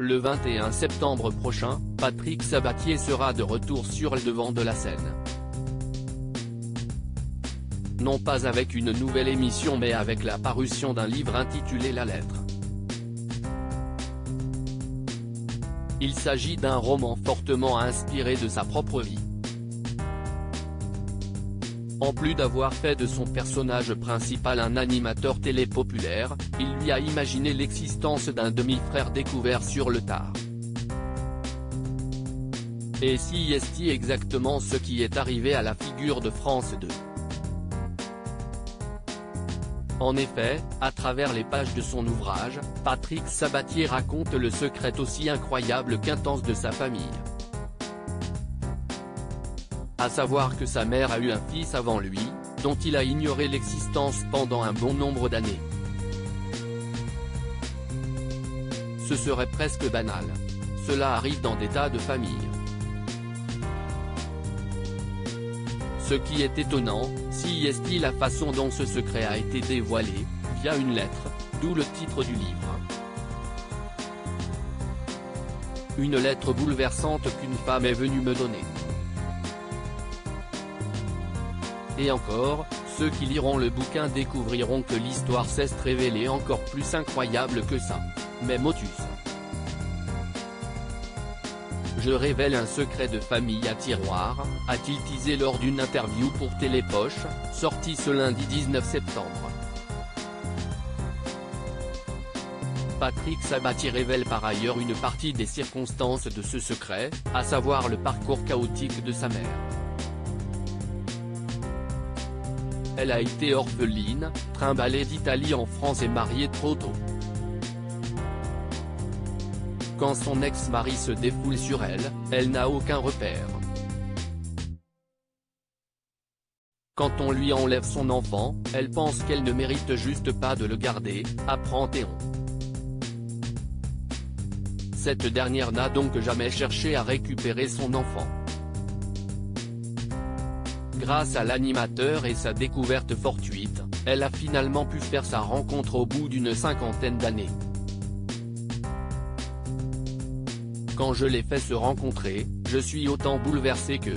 Le 21 septembre prochain, Patrick Sabatier sera de retour sur le devant de la scène. Non pas avec une nouvelle émission mais avec la parution d'un livre intitulé La Lettre. Il s'agit d'un roman fortement inspiré de sa propre vie. En plus d'avoir fait de son personnage principal un animateur télé populaire, il lui a imaginé l'existence d'un demi-frère découvert sur le tard. Et si est-il exactement ce qui est arrivé à la figure de France 2 ? En effet, à travers les pages de son ouvrage, Patrick Sabatier raconte le secret aussi incroyable qu'intense de sa famille. À savoir que sa mère a eu un fils avant lui, dont il a ignoré l'existence pendant un bon nombre d'années. Ce serait presque banal. Cela arrive dans des tas de familles. Ce qui est étonnant, si est la façon dont ce secret a été dévoilé, via une lettre, d'où le titre du livre. Une lettre bouleversante qu'une femme est venue me donner. Et encore, ceux qui liront le bouquin découvriront que l'histoire s'est révélée encore plus incroyable que ça. Mais motus. Je révèle un secret de famille à tiroir, a-t-il teasé lors d'une interview pour Télépoche, sortie ce lundi 19 septembre. Patrick Sabatier révèle par ailleurs une partie des circonstances de ce secret, à savoir le parcours chaotique de sa mère. Elle a été orpheline, trimballée d'Italie en France et mariée trop tôt. Quand son ex-mari se défoule sur elle, elle n'a aucun repère. Quand on lui enlève son enfant, elle pense qu'elle ne mérite juste pas de le garder, apprend Théon. Cette dernière n'a donc jamais cherché à récupérer son enfant. Grâce à l'animateur et sa découverte fortuite, elle a finalement pu faire sa rencontre au bout d'une cinquantaine d'années. Quand je les fais se rencontrer, je suis autant bouleversé que.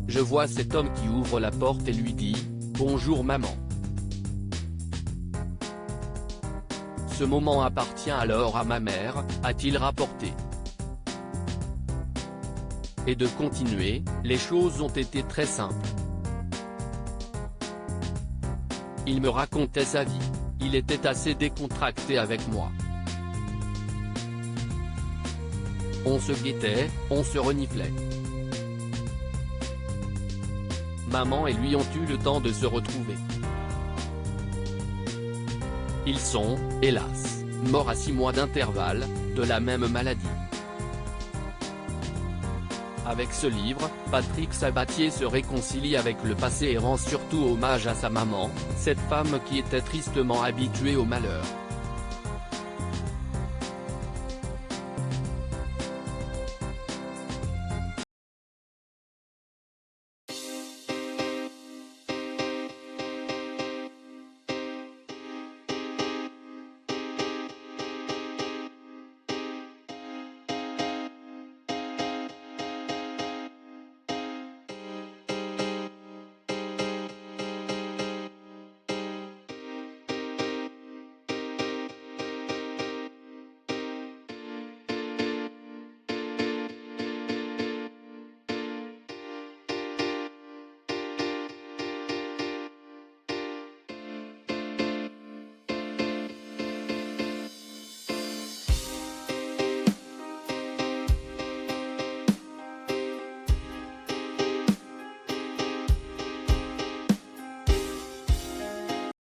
Je vois cet homme qui ouvre la porte et lui dit « Bonjour maman ». Ce moment appartient alors à ma mère, a-t-il rapporté. Et de continuer, les choses ont été très simples. Il me racontait sa vie, il était assez décontracté avec moi. On se guettait, on se reniflait. Maman et lui ont eu le temps de se retrouver. Ils sont, hélas, morts à 6 mois d'intervalle, de la même maladie. Avec ce livre, Patrick Sabatier se réconcilie avec le passé et rend surtout hommage à sa maman, cette femme qui était tristement habituée au malheur.